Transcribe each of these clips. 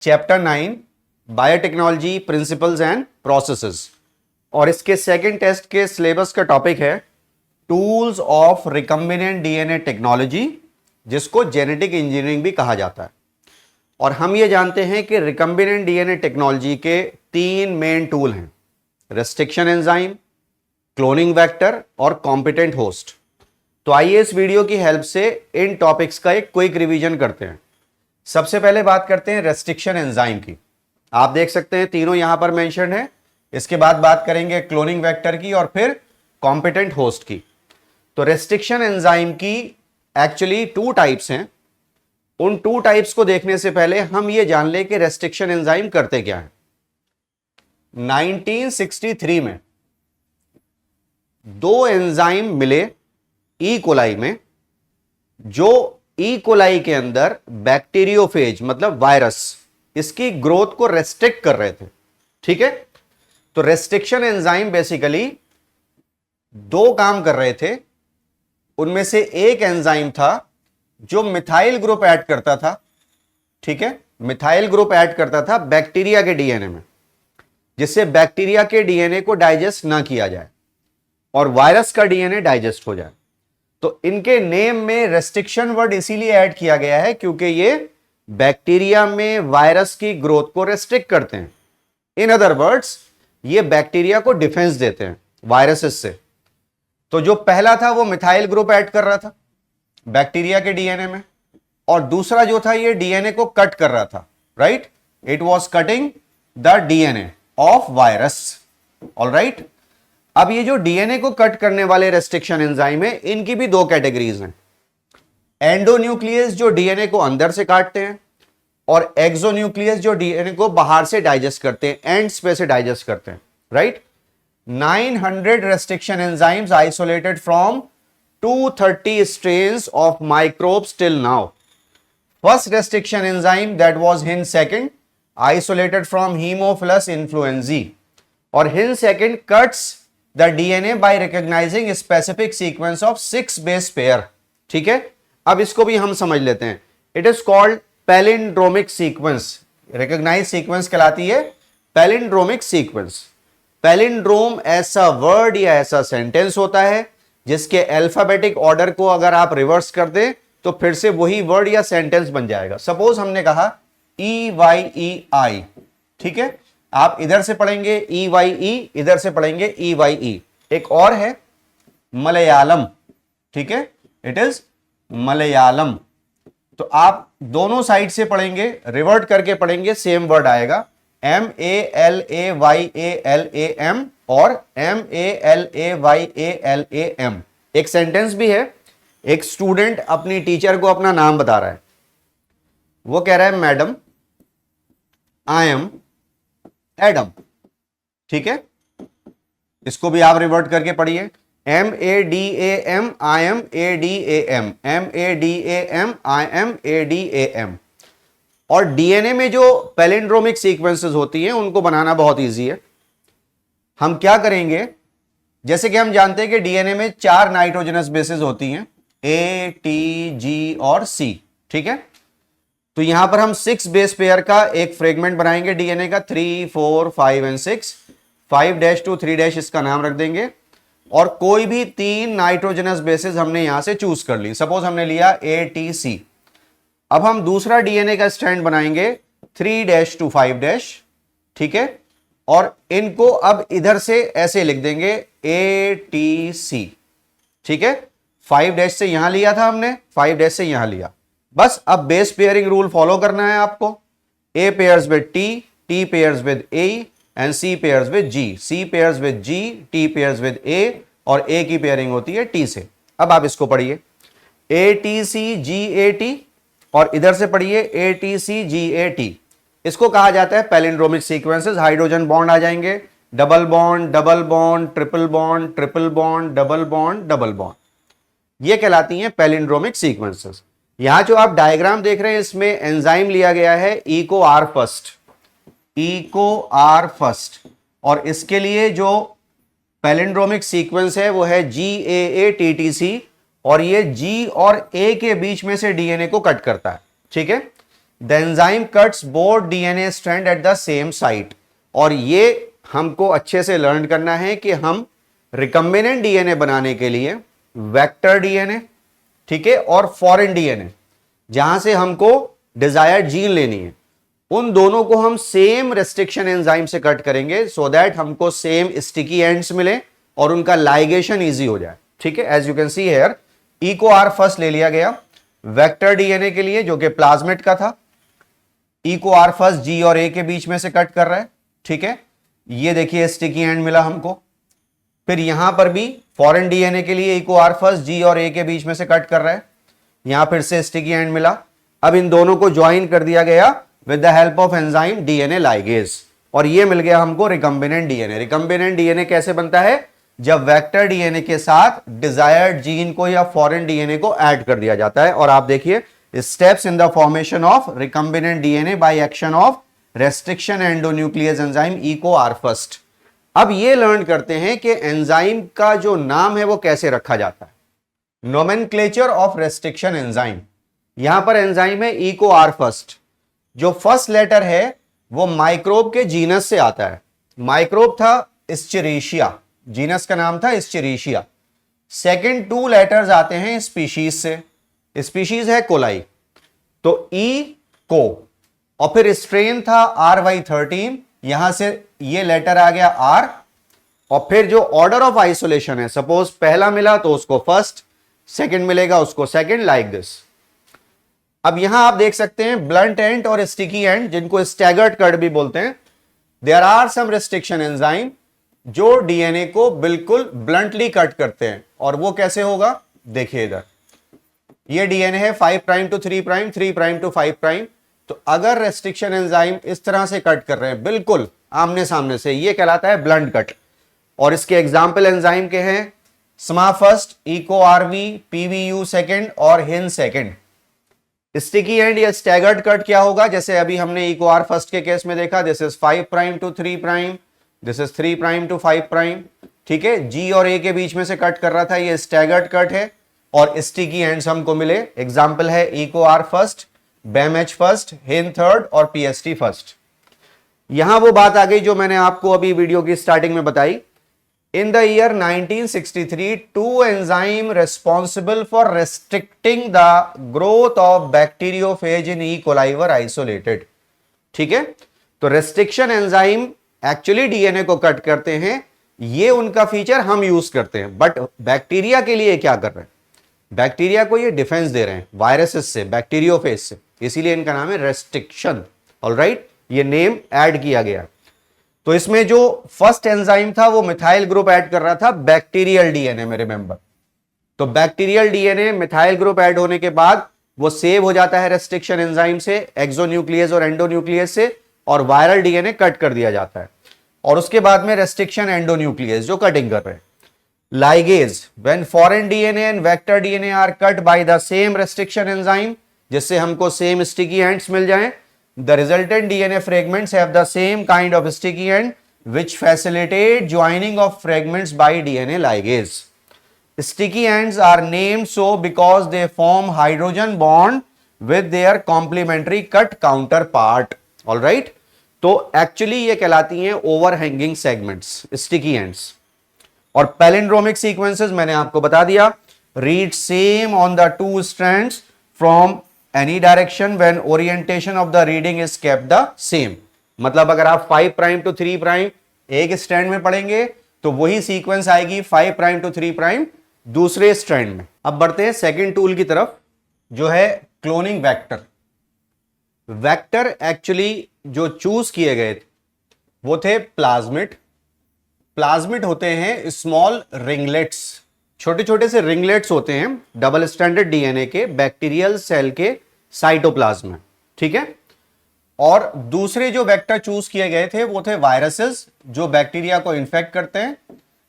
Chapter 9 biotechnology principles and processes, और इसके second test के सिलेबस का टॉपिक है tools of recombinant DNA technology, जिसको जेनेटिक इंजीनियरिंग भी कहा जाता है। और हम ये जानते हैं कि रिकम्बिनेंट डीएनए टेक्नोलॉजी के 3 मेन टूल हैं, रेस्ट्रिक्शन एंजाइम, क्लोनिंग वेक्टर और कॉम्पिटेंट होस्ट। तो आइए इस वीडियो की हेल्प से इन टॉपिक्स का एक क्विक रिवीजन करते हैं। सबसे पहले बात करते हैं रेस्ट्रिक्शन एंजाइम की। आप देख सकते हैं तीनों यहां पर मेंशन है। इसके बाद बात करेंगे क्लोनिंग वेक्टर की और फिर कॉम्पिटेंट होस्ट की। तो रेस्ट्रिक्शन एंजाइम की एक्चुअली 2 टाइप्स हैं। उन 2 टाइप्स को देखने से पहले हम ये जान लें कि रेस्ट्रिक्शन एंजाइम करते क्या है। 1963 में 2 एंजाइम मिले ई कोलाई में, जो ई कोलाई के अंदर बैक्टीरियोफेज मतलब वायरस, इसकी ग्रोथ को रेस्ट्रिक्ट कर रहे थे। ठीक है, तो रेस्ट्रिक्शन एंजाइम बेसिकली 2 काम कर रहे थे। उनमें से एक एंजाइम था जो मिथाइल ग्रुप ऐड करता था। ठीक है, मिथाइल ग्रुप ऐड करता था बैक्टीरिया के डीएनए में, जिससे बैक्टीरिया के डीएनए को डाइजेस्ट ना किया जाए और वायरस का डीएनए डाइजेस्ट हो जाए। तो इनके नेम में रेस्ट्रिक्शन वर्ड इसीलिए ऐड किया गया है क्योंकि ये बैक्टीरिया में वायरस की ग्रोथ को रेस्ट्रिक्ट करते हैं। इन अदर वर्ड्स, ये बैक्टीरिया को डिफेंस देते हैं वायरसेस से। तो जो पहला था वो मिथाइल ग्रुप ऐड कर रहा था बैक्टीरिया के डीएनए में, और दूसरा जो था ये डीएनए को कट कर रहा था। Right, it was cutting the DNA of virus. Alright, अब ये जो डीएनए को कट करने वाले रेस्ट्रिक्शन एंजाइम है, इनकी भी 2 कैटेगरीज हैं। एंडोन्यूक्लियस जो डीएनए को अंदर से काटते हैं, और एक्सोन्यूक्लियस जो डीएनए को बाहर से डाइजेस्ट करते हैं, एंड्स पे से डाइजेस्ट करते हैं। Right, 900 restriction enzymes isolated from 230 strains of microbes till now. First restriction enzyme that was Hind second isolated from haemophilus influenzae, और हिन second cuts the DNA by recognizing a specific sequence of 6 base pair। ठीक है, अब इसको भी हम समझ लेते हैं। It is called palindromic sequence। recognize sequence कहलाती है palindromic sequence। palindrome ऐसा वर्ड या ऐसा सेंटेंस होता है जिसके अल्फाबेटिक ऑर्डर को अगर आप रिवर्स कर दें तो फिर से वही वर्ड या सेंटेंस बन जाएगा। सपोज हमने कहा EYEI। ठीक है, आप इधर से पढ़ेंगे EYE, इधर से पढ़ेंगे EYE। एक और है मलयालम। ठीक है, इट इज मलयालम। तो आप दोनों साइड से पढ़ेंगे, रिवर्ट करके पढ़ेंगे, सेम वर्ड आएगा MALAYALAM और MALAYALAM। एक सेंटेंस भी है। एक स्टूडेंट अपनी टीचर को अपना नाम बता रहा है। वो कह रहा है मैडम आई एम एडम। ठीक है, इसको भी आप रिवर्ट करके पढ़िए MADAM I am ADAM, MADAM I am ADAM। और डीएनए में जो पैलिंड्रोमिक सीक्वेंसेस होती हैं उनको बनाना बहुत इजी है। हम क्या करेंगे, जैसे कि हम जानते हैं कि डीएनए में 4 नाइट्रोजनस बेसेस होती हैं, A, T, G और C। ठीक है, तो यहां पर हम 6 बेस पेयर का एक फ्रेगमेंट बनाएंगे डीएनए का, 3, 4, 5 एंड 6। 5' to 3' इसका नाम रख देंगे, और कोई भी 3 नाइट्रोजनस बेसेस हमने यहां से चूज कर ली। सपोज हमने लिया ATC। अब हम दूसरा डीएनए का स्ट्रैंड बनाएंगे 3' to 5'। ठीक है, और इनको अब इधर से ऐसे लिख देंगे ATC। ठीक है, 5' से यहां लिया था हमने, 5' से यहां लिया। बस अब बेस पेयरिंग रूल फॉलो करना है आपको। A pairs with T, T pairs with A and C pairs with G, C pairs with G, T pairs with A और A की पेयरिंग होती है T से। अब आप इसको पढ़िए ATCGAT और इधर से पढ़िए ATCGAT। इसको कहा जाता है पैलिंड्रोमिक सीक्वेंसेस। हाइड्रोजन बॉन्ड आ जाएंगे, double bond, double bond, triple bond, triple bond, double bond, double bond, ये कहलाती हैं पैलिंड्रोमिक सीक्वेंसेस। यहां जो आप डायग्राम देख रहे हैं इसमें एंजाइम लिया गया है इको आर फर्स्ट, और इसके लिए जो पैलिंड्रोमिक सीक्वेंस है वो है GAATTC, और ये G और A के बीच में से डीएनए को कट करता है। ठीक है, the enzyme cuts both DNA strand at the same site. और ये हमको अच्छे से लर्न करना है कि हम रिकम्बिनेंट डीएनए बनाने के लिए वेक्टर डीएनए, ठीक है, और फॉरेन डीएनए जहां से हमको डिजायर्ड जीन लेनी है, उन दोनों को हम सेम रेस्ट्रिक्शन एंजाइम से कट करेंगे सो दैट हमको सेम स्टिकी एंड्स मिले और उनका लाइगेशन इजी हो जाए। ठीक है, as you can see here E co R first ले लिया गया वेक्टर डीएनए के लिए जो कि प्लाज्मिड का था। ई को आर फर्स्ट जी और ए के बीच में से कट कर रहा है। ठीक है, ये देखिए स्टिकी एंड मिला हमको। फिर यहां पर भी फॉरेन डीएनए के लिए ई को आर फर्स्ट जी और ए के बीच में से कट कर रहा है, यहां फिर से स्टिकी एंड मिला। अब इन दोनों को ज्वाइन कर दिया गया with the help of enzyme DNA ligase और ये मिल गया हमको रिकम्बिनेंट डीएनए। रिकम्बिनेंट डीएनए कैसे बनता है? जब वेक्टर डीएनए के साथ डिजायर्ड जीन को या फॉरेन डीएनए को ऐड कर दिया जाता है। और आप देखिए steps in the formation of recombinant DNA by action of restriction endonuclease enzyme E co R first. अब ये लर्न करते हैं कि एंजाइम का जो नाम है वो कैसे रखा जाता है। नोमेनक्लेचर ऑफ रेस्ट्रिक्शन एंजाइम, यहां पर एंजाइम है ई को आर फर्स्ट। जो फर्स्ट लेटर है वो माइक्रोब के जीनस से आता है। माइक्रोब था एस्चेरिशिया, जीनस का नाम था एस्चेरिशिया। सेकंड टू लेटर्स आते हैं स्पीशीज से, स्पीशीज है कोलाई, तो ई को, और फिर स्ट्रेन था RY13, यहां से ये लेटर आ गया आर, और फिर जो ऑर्डर ऑफ आइसोलेशन है, सपोज पहला मिला तो उसको फर्स्ट, सेकंड मिलेगा उसको सेकंड, लाइक दिस। अब यहां आप देख सकते हैं ब्लंट एंड और स्टिकी एंड, जिनको स्टैगर्ड कट भी बोलते हैं। There are some restriction enzyme जो डीएनए को बिल्कुल ब्लंटली कट करते हैं। और वो कैसे होगा, देखिए इधर ये डीएनए है 5 prime to 3 prime, 3 prime to 5 prime. तो अगर रेस्ट्रिक्शन एंजाइम इस तरह से कट कर रहे हैं बिल्कुल आमने सामने से, ये कहलाता है ब्लंट कट। और इसके एग्जाम्पल एंजाइम के हैं SMA first, Eco RV, PVU second और हिन सेकंड। स्टिकी एंड या स्टैगर्ड कट क्या होगा, जैसे अभी हमने इको आर फर्स्ट के केस में देखा, this is 5 prime to 3 prime, this is 3 prime to 5 prime. ठीक है, जी और ए के बीच में से कट कर रहा था, ये स्टैगर्ड कट है। और स्टिकी एंड्स हमको मिले, एग्जाम्पल है Eco R first, BAMH first, Hin third और PST फर्स्ट। यहां वो बात आ गई जो मैंने आपको अभी वीडियो की स्टार्टिंग में बताई। In the year 1963, two enzymes responsible for restricting the growth of bacteriophage in E. coli were isolated. ठीक है, तो रेस्ट्रिक्शन एंजाइम एक्चुअली डीएनए को कट करते हैं, ये उनका फीचर हम यूज करते हैं। बट बैक्टीरिया के लिए क्या कर रहे हैं, बैक्टीरिया को ये डिफेंस दे रहे हैं वायरसेस से, बैक्टीरियोफेज से, इसीलिए इनका नाम है रेस्ट्रिक्शन। ऑलराइट, ये नेम ऐड किया गया। तो इसमें जो फर्स्ट एंजाइम था वो मिथाइल ग्रुप ऐड कर रहा था बैक्टीरियल डीएनए में, रिमेंबर। तो bacterial DNA methyl group add होने के बाद वो सेव हो जाता है रेस्ट्रिक्शन एंजाइम से, एक्सोन्यूक्लियस और एंडोन्यूक्लियस से, और वायरल डीएनए कट कर दिया जाता है। और उसके बाद में रेस्ट्रिक्शन एंडोन्यूक्लियस जो कटिंग कर रहे हैं। Ligase, when foreign DNA and vector DNA are cut by the same restriction enzyme, जिससे हमको सेम स्टिकी एंड्स मिल जाएं। The resultant DNA fragments have the same kind of sticky end which facilitate joining of fragments by DNA ligase. Sticky ends are named so because they form hydrogen bond with their complementary cut counterpart. All right? तो actually ये कहलाती हैं overhanging segments, sticky ends. और palindromic sequences मैंने आपको बता दिया, read same on the two strands from any direction when orientation of the reading is kept the same। मतलब अगर आप 5 प्राइम टू 3 प्राइम एक स्ट्रैंड में पढ़ेंगे तो वही सीक्वेंस आएगी 5 प्राइम टू 3 प्राइम दूसरे स्ट्रैंड में। अब बढ़ते हैं सेकंड टूल की तरफ, जो है क्लोनिंग वेक्टर। वेक्टर एक्चुअली जो चूज किए गए थे वो थे प्लाज्मिड। प्लाज्मिड होते हैं स्मॉल रिंगलेट्स, छोटे छोटे से रिंगलेट्स होते हैं डबल स्टैंडर्ड डीएनए के बैक्टीरियल सेल के साइटोप्लाज्म में। ठीक है, और दूसरे जो वेक्टर चूज किए गए थे वो थे वायरसेस जो बैक्टीरिया को इन्फेक्ट करते हैं,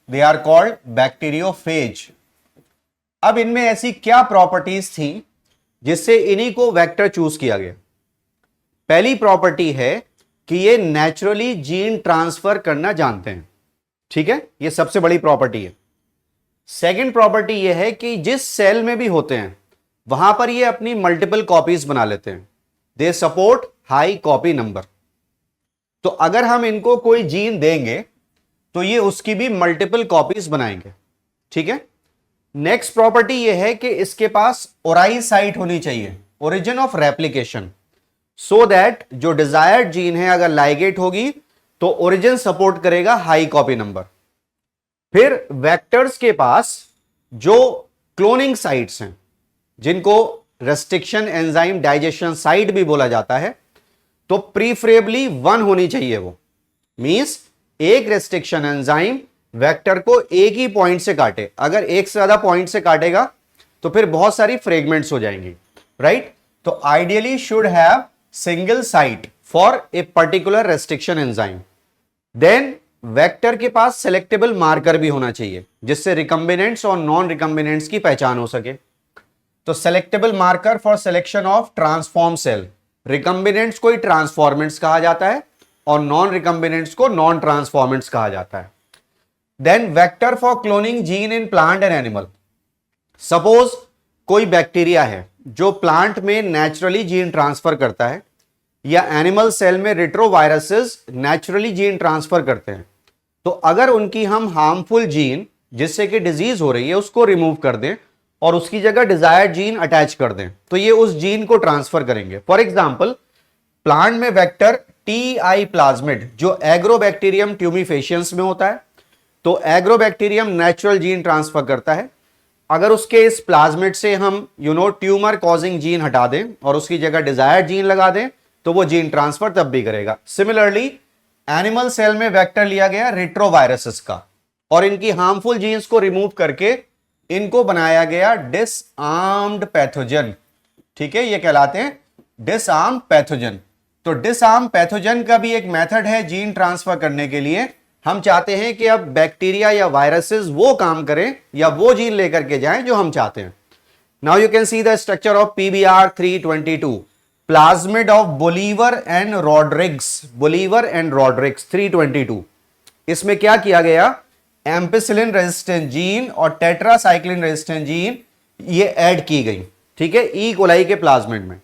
दे आर कॉल्ड बैक्टीरियोफेज। अब इनमें ऐसी क्या प्रॉपर्टीज थी जिससे इन्हीं को वेक्टर चूज किया गया? पहली प्रॉपर्टी है कि ये नेचुरली जीन ट्रांसफर करना जानते हैं। ठीक है, ये सबसे बड़ी प्रॉपर्टी है। सेकेंड प्रॉपर्टी यह है कि जिस सेल में भी होते हैं वहां पर ये अपनी मल्टीपल कॉपीज बना लेते हैं। They support high copy number. तो अगर हम इनको कोई जीन देंगे तो ये उसकी भी मल्टीपल कॉपीज बनाएंगे। ठीक है। नेक्स्ट प्रॉपर्टी ये है कि इसके पास ओराई साइट होनी चाहिए, origin of replication, so that जो डिजायर्ड जीन है अगर लाइगेट होगी तो ओरिजिन सपोर्ट करेगा हाई कॉपी नंबर। फिर वेक्टर्स के पास जो क्लोनिंग साइट्स हैं, जिनको रेस्ट्रिक्शन एंजाइम डाइजेशन साइट भी बोला जाता है, तो प्रीफरेबली 1 होनी चाहिए। वो मींस एक रेस्ट्रिक्शन एंजाइम वेक्टर को एक ही पॉइंट से काटे, अगर एक से ज्यादा पॉइंट से काटेगा तो फिर बहुत सारी फ्रेगमेंट्स हो जाएंगी, राइट। तो ideally should have single site for a particular restriction enzyme. Then vector के पास सेलेक्टेबल मार्कर भी होना चाहिए जिससे रिकम्बिनेंट्स और नॉन रिकम्बिनेंट्स की पहचान हो सके। तो selectable marker for selection of transform cell, recombinants को ही ट्रांसफॉर्मेंट्स कहा जाता है और नॉन रिकम्बिनेंट्स को नॉन ट्रांसफॉर्मेंट्स कहा जाता है। Then vector for cloning gene in plant and animal. Suppose कोई बैक्टीरिया है जो प्लांट में नेचुरली जीन ट्रांसफर करता है या एनिमल सेल में रेट्रोवायरसेस नेचुरली जीन ट्रांसफर करते हैं, तो अगर उनकी हम हार्मफुल जीन जिससे कि डिजीज हो रही है उसको रिमूव कर दें और उसकी जगह डिजायर्ड जीन अटैच कर दें तो ये उस जीन को ट्रांसफर करेंगे। फॉर एग्जांपल प्लांट में वेक्टर टीआई प्लाज्मिड जो एग्रोबैक्टीरियम ट्यूमिफेशियंस में होता है, तो एग्रोबैक्टीरियम नेचुरल जीन ट्रांसफर करता है। अगर उसके इस प्लाज्मिड से हम ट्यूमर कॉजिंग जीन हटा दें और उसकी जगह डिजायर्ड जीन लगा दें तो वो जीन ट्रांसफर तब भी करेगा। सिमिलरली एनिमल सेल में वेक्टर लिया गया रेट्रोवायरसेस का और इनकी हार्मफुल जीन्स को रिमूव करके इनको बनाया गया डिसआर्म्ड पैथोजन। ठीक है, ये कहलाते हैं डिसआर्म्ड पैथोजन। तो डिसआर्म पैथोजन का भी एक मेथड है जीन ट्रांसफर करने के लिए। हम चाहते हैं कि अब बैक्टीरिया या वायरसेस वो काम करें या वो जीन लेकर के जाएं जो हम चाहते हैं। Now you can see the structure of PBR 322, plasmid of Bolivar and Rodrigues, Bolivar and Rodrigues 322। इसमें क्या किया गया, एम्पिसिलिन रेजिस्टेंट जीन और टेट्रासाइक्लिन रेजिस्टेंट जीन ये ऐड की गई। ठीक है, ई कोलाई के प्लाज्मिड में,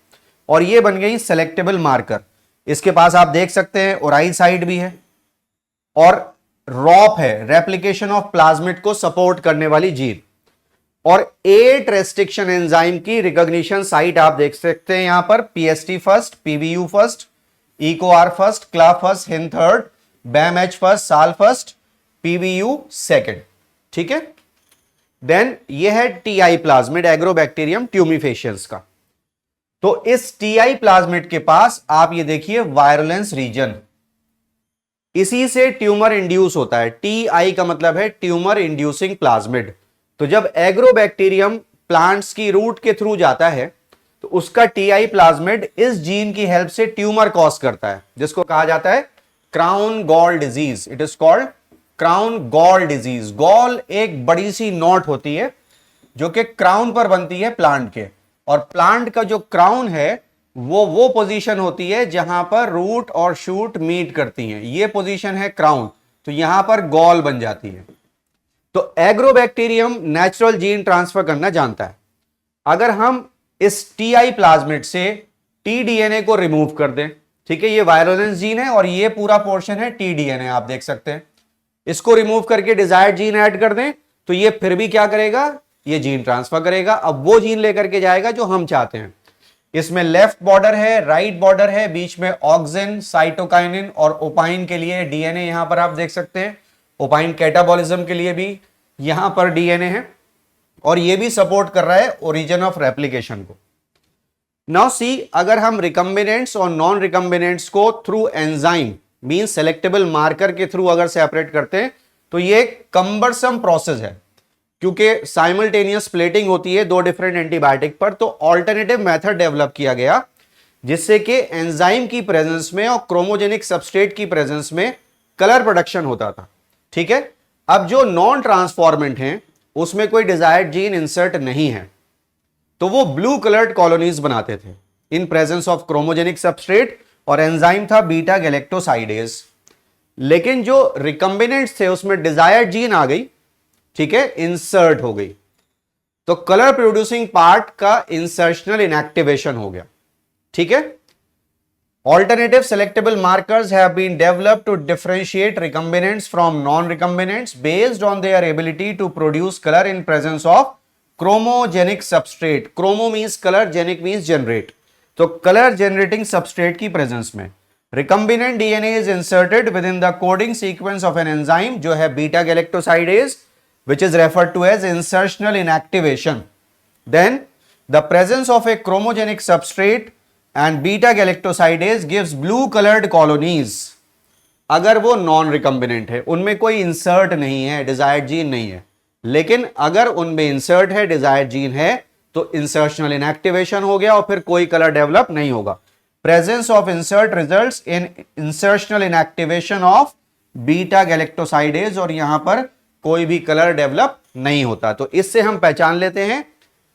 और ये बन गई सेलेक्टेबल मार्कर। इसके पास आप देख सकते हैं ओराई साइट भी है और रॉप है, रेप्लिकेशन ऑफ प्लाज्मिड को सपोर्ट करने वाली जीन, और 8 रेस्ट्रिक्शन एंजाइम की रिकॉग्निशन साइट आप देख सकते हैं यहां पर, PST first, PBU first, EcoR first, CLA first, HIN third, BAMH first, SAL first, PBU second. ठीक है, देन ये है TI प्लाज्मिड एग्रोबैक्टीरियम ट्यूमिफेशियंस का। तो इस TI प्लाज्मिड के पास आप ये देखिए वायरुलेंस रीजन, इसी से ट्यूमर इंड्यूस होता है। TI का मतलब है ट्यूमर इंड्यूसिंग प्लाज्मिड। तो जब एग्रोबैक्टीरियम प्लांट्स की रूट के थ्रू जाता है तो उसका TI प्लाज्मिड इस जीन की हेल्प से ट्यूमर कॉज करता है, जिसको कहा जाता है crown gall disease. It is called crown gall disease. Gall एक बड़ी सी नॉट होती है जो कि क्राउन पर बनती है प्लांट के, और प्लांट का जो क्राउन है वो पोजीशन होती है जहां पर रूट और शूट मीट करती हैं। ये पोजीशन है क्राउन, तो यहां पर गॉल बन जाती है। तो एग्रोबैक्टीरियम नेचुरल जीन ट्रांसफर करना जानता है। अगर हम इस TI प्लाज्मिड से tDNA को रिमूव कर दें, ठीक है, ये वायरुलेंस जीन है और ये पूरा पोर्शन है tDNA, आप देख सकते हैं। इसको रिमूव करके डिजायर्ड जीन ऐड कर दें तो ये फिर भी क्या करेगा, ये जीन ट्रांसफर करेगा। अब वो जीन लेकर के जाएगा जो हम चाहते हैं। इसमें लेफ्ट बॉर्डर है, राइट बॉर्डर है, बीच में ऑक्सिन, साइटोकाइनिन और ओपाइन के लिए DNA यहां पर आप देख सकते हैं। ओपाइन कैटाबॉलिज्म के लिए भी यहां पर DNA है और ये भी सपोर्ट कर रहा है ओरिजिन ऑफ रेप्लिकेशन को। नाउ सी, अगर हम रिकम्बिनेंट्स और नॉन रिकम्बिनेंट्स को through enzyme mean selectable marker के थ्रू अगर सेपरेट करते हैं तो ये कम्बरसम प्रोसेस है, क्योंकि साइमल्टेनियस प्लेटिंग होती है 2 डिफरेंट एंटीबायोटिक पर। तो ऑल्टरनेटिव मेथड डेवलप किया गया जिससे कि एंजाइम की प्रेजेंस में और क्रोमोजेनिक सबस्ट्रेट की प्रेजेंस में कलर प्रोडक्शन होता था। ठीक है, अब जो नॉन ट्रांसफॉर्मेंट हैं उसमें कोई डिजायर्ड जीन इंसर्ट नहीं है, तो वो ब्लू कलर्ड कॉलोनीज बनाते थे in presence of chromogenic substrate, और एंजाइम था बीटा गैलेक्टोसाइडेज। लेकिन जो रिकम्बिनेंट्स थे उसमें डिजायर्ड जीन आ गई, ठीक है, इंसर्ट हो गई, तो कलर प्रोड्यूसिंग पार्ट का इंसर्शनल इनएक्टिवेशन हो गया। ठीक है, Alternative selectable markers have been developed to differentiate recombinants from non-recombinants based on their ability to produce color in presence of chromogenic substrate. Chromo means color, genic means generate. तो color generating substrate की presence में recombinant DNA is inserted within the coding sequence of an enzyme जो है beta galactosidase, which is referred to as insertional inactivation. Then the presence of a chromogenic substrate and beta galactosidase gives blue colored colonies. अगर वो non recombinant है, उनमें कोई insert नहीं है, desired gene नहीं है, लेकिन अगर उनमें इंसर्ट है, डिजायर्ड जीन है, तो इंसर्शनल इनएक्टिवेशन हो गया और फिर कोई कलर डेवलप नहीं होगा. Presence of insert results in insertional inactivation of beta galactosidase, और यहां पर कोई भी कलर डेवलप नहीं होता. तो इससे हम पहचान लेते हैं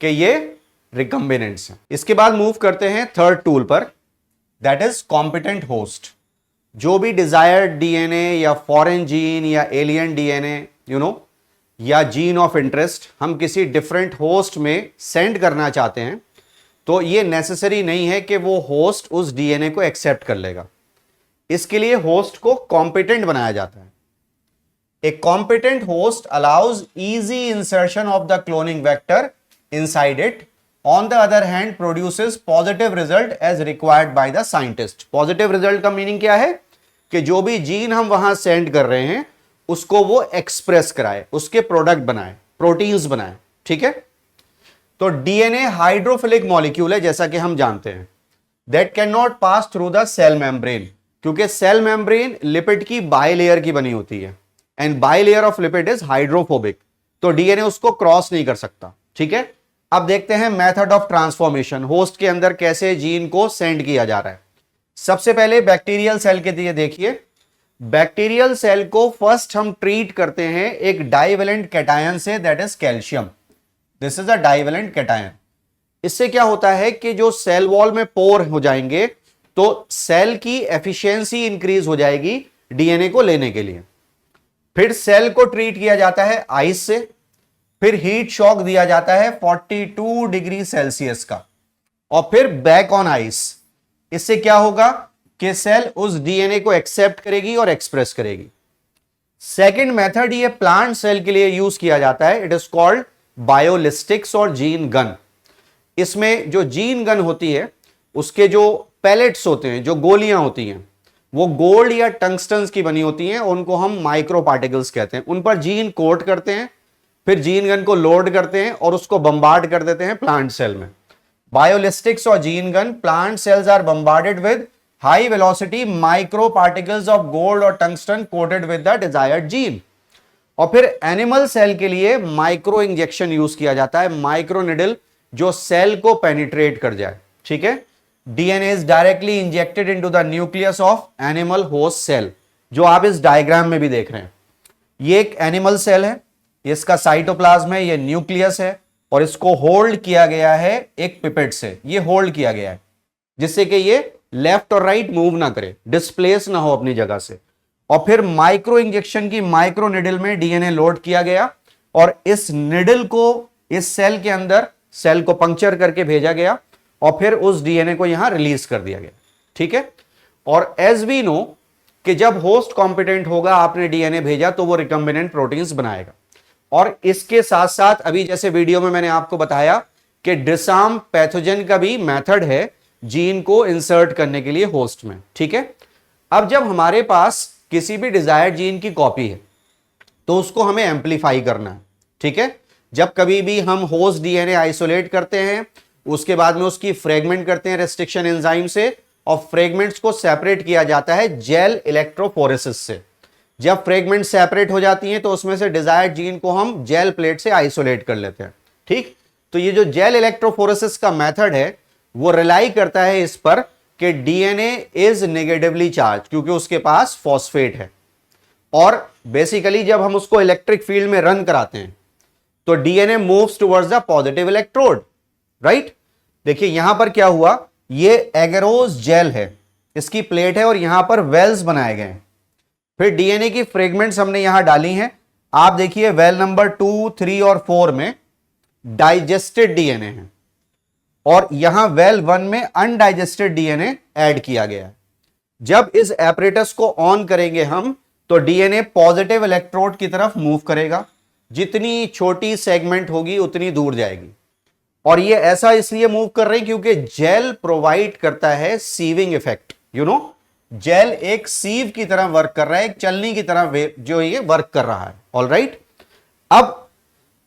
कि ये रिकम्बिनेंट्स हैं. इसके बाद मूव करते हैं थर्ड टूल पर, दैट इज कॉम्पिटेंट होस्ट. जो भी डिजायर्ड डीएनए या फॉरेन जीन या एलियन डीएनए या जीन ऑफ इंटरेस्ट हम किसी डिफरेंट होस्ट में सेंड करना चाहते हैं, तो ये नेसेसरी नहीं है कि वो होस्ट उस डीएनए को एक्सेप्ट कर लेगा. इसके लिए होस्ट को कॉम्पिटेंट बनाया जाता है. A competent host allows easy insertion of the cloning vector inside it. On the other hand, produces positive result as required by the scientist. Positive result का मीनिंग क्या है कि जो भी जीन हम वहां सेंड कर रहे हैं उसको वो एक्सप्रेस कराए, उसके प्रोडक्ट बनाए, प्रोटीन्स बनाए. ठीक है. तो डीएनए हाइड्रोफिलिक मॉलिक्यूल है जैसा कि हम जानते हैं, that can not pass through the cell membrane, क्योंकि सेल मेम्ब्रेन लिपिड की बाइलेयर की बनी होती है and bilayer of lipid is hydrophobic. तो डीएनए उसको क्रॉस नहीं कर सकता. ठीक है. अब देखते हैं मेथड ऑफ ट्रांसफॉर्मेशन, होस्ट के अंदर कैसे जीन को सेंड किया जा रहा है. सबसे पहले बैक्टीरियल सेल के लिए देखिए. बैक्टीरियल सेल को फर्स्ट हम ट्रीट करते हैं एक डाइवेलेंट कैटायन से, that is calcium. This is a divalent cation. इससे क्या होता है कि जो सेल वॉल में पोर हो जाएंगे तो सेल की एफिशिएंसी इंक्रीज हो जाएगी डीएनए को लेने के लिए. फिर सेल को ट्रीट किया जाता है आइस से, फिर हीट शॉक दिया जाता है 42 डिग्री सेल्सियस का, और फिर बैक ऑन आइस. इससे क्या होगा कि सेल उस डीएनए को एक्सेप्ट करेगी और एक्सप्रेस करेगी. सेकंड मेथड ये प्लांट सेल के लिए यूज किया जाता है. इट इज कॉल्ड बायोलिस्टिक्स और जीन गन. इसमें जो जीन गन होती है उसके जो पैलेट्स होते हैं, जो गोलियां होती हैं, वो गोल्ड या टंगस्टन की बनी होती हैं. उनको हम माइक्रो पार्टिकल्स कहते हैं. उन पर जीन कोट करते हैं, फिर जीन गन को लोड करते हैं और उसको बम्बार्ड कर देते हैं प्लांट सेल में. बायोलिस्टिक्स और gene gun, plant cells are bombarded with high velocity micro particles of gold और tungsten coated with the desired gene. और फिर एनिमल सेल के लिए माइक्रो इंजेक्शन यूज किया जाता है, माइक्रो निडल, जो सेल को पेनिट्रेट कर जाए. ठीक है. DNA is directly injected into the nucleus of animal host cell, जो आप इस डायग्राम में भी देख रहे हैं. ये एक एनिमल सेल है, इसका साइटोप्लाज्म है, ये न्यूक्लियस है, और इसको होल्ड किया गया है एक पिपेट से. ये होल्ड किया गया है जिससे कि ये लेफ्ट और राइट मूव ना करे, डिस्प्लेस ना हो अपनी जगह से. और फिर माइक्रो इंजेक्शन की माइक्रो निडल में डीएनए लोड किया गया और इस निडल को इस सेल के अंदर, सेल को पंक्चर करके भेजा गया और फिर उस डीएनए को यहां रिलीज कर दिया गया. ठीक है. और एज वी नो कि जब होस्ट कॉम्पिटेंट होगा, आपने डीएनए भेजा तो वो रिकम्बिनेंट प्रोटीन्स बनाएगा. और इसके साथ साथ अभी जैसे वीडियो में मैंने आपको बताया कि डिसार्म पैथोजन का भी मेथड है जीन को इंसर्ट करने के लिए होस्ट में. ठीक है. अब जब हमारे पास किसी भी डिजायर्ड जीन की कॉपी है तो उसको हमें एम्पलीफाई करना है. ठीक है. जब कभी भी हम होस्ट डीएनए आइसोलेट करते हैं, उसके बाद में उसकी फ्रेगमेंट करते हैं रेस्ट्रिक्शन एंजाइम से, और फ्रेगमेंट्स को सेपरेट किया जाता है जेल इलेक्ट्रोफोरेसिस से. जब फ्रेगमेंट सेपरेट हो जाती हैं तो उसमें से डिजायर्ड जीन को हम जेल प्लेट से आइसोलेट कर लेते हैं. ठीक. तो ये जो जेल इलेक्ट्रोफोरेसिस का मेथड है वो रिलाई करता है इस पर कि डीएनए इज नेगेटिवली चार्ज, क्योंकि उसके पास फॉस्फेट है. और बेसिकली जब हम उसको इलेक्ट्रिक फील्ड में रन कराते हैं तो DNA moves towards the positive electrode. Right. देखिए यहां पर क्या हुआ, ये एगेरोस जेल है, इसकी प्लेट है और यहां पर वेल्स बनाए गए हैं. फिर डीएनए की फ्रेगमेंट्स हमने यहां डाली हैं. आप देखिए वेल नंबर 2, 3 और 4 में डाइजेस्टेड डीएनए है और यहां वेल 1 में अनडाइजेस्टेड डीएनए ऐड किया गया है. जब इस एपरेटस को ऑन करेंगे हम तो डीएनए पॉजिटिव इलेक्ट्रोड की तरफ मूव करेगा, जितनी छोटी सेगमेंट होगी उतनी दूर जाएगी। और ये ऐसा इसलिए मूव कर रहे हैं क्योंकि जेल प्रोवाइड करता है सीविंग इफेक्ट। जेल एक सीव की तरह वर्क कर रहा है, एक चलनी की तरह जो ये वर्क कर रहा है। ऑलराइट, अब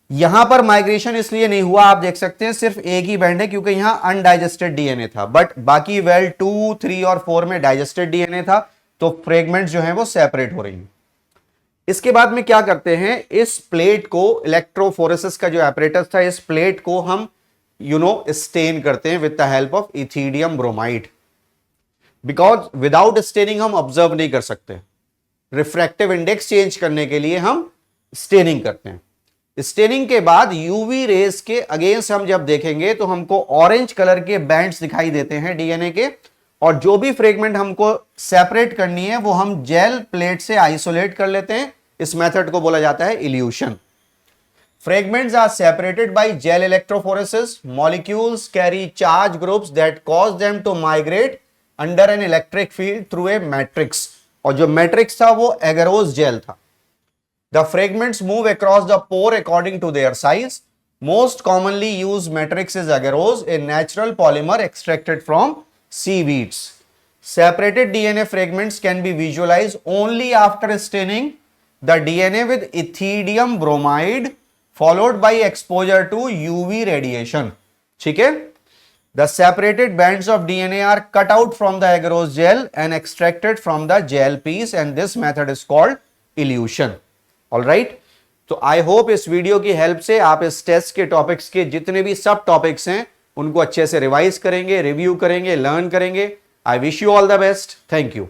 यहां पर माइग्रेशन इसलिए नहीं हुआ, आप देख सकते हैं सिर्फ एक ही बैंड है क्योंकि यहां अनडाइजेस्टेड डीएनए था, बट बाकी वेल 2, 3 और 4 में डाइजेस्टेड डीएनए था, तो फ्रेगमेंट्स जो है वो सेपरेट हो रही हैं। इसके बाद में क्या करते हैं, इस प्लेट को, इलेक्ट्रोफोरेसिस का जो एपरेटस था, इस प्लेट को हम स्टेन करते हैं with the help of ethidium bromide, because without staining हम ऑब्जर्व नहीं कर सकते। रिफ्रैक्टिव इंडेक्स चेंज करने के लिए हम स्टेनिंग करते हैं। स्टेनिंग के बाद यूवी रेस के अगेंस्ट हम जब देखेंगे तो हमको ऑरेंज कलर के बैंड्स दिखाई देते हैं डीएनए के, और जो भी फ्रेगमेंट हमको सेपरेट करनी है वो हम जेल प्लेट से आइसोलेट कर लेते हैं। इस मेथड को बोला जाता है evolution. Fragments are separated by gel electrophoresis. Molecules carry charge groups that cause them to migrate under an electric field through a matrix. और जो matrix था वो agarose gel था. The fragments move across the pore according to their size. Most commonly used matrix is agarose, a natural polymer extracted from seaweeds. Separated DNA fragments can be visualized only after staining the DNA with ethidium bromide followed by exposure to UV radiation. ठीक है, the separated bands of DNA are cut out from the agarose gel and extracted from the gel piece, and this method is called elution. All right, तो I hope इस video की help से आप इस test के topics के जितने भी सब टॉपिक्स हैं उनको अच्छे से रिवाइज करेंगे, रिव्यू करेंगे, लर्न करेंगे। I wish you all the best. Thank you.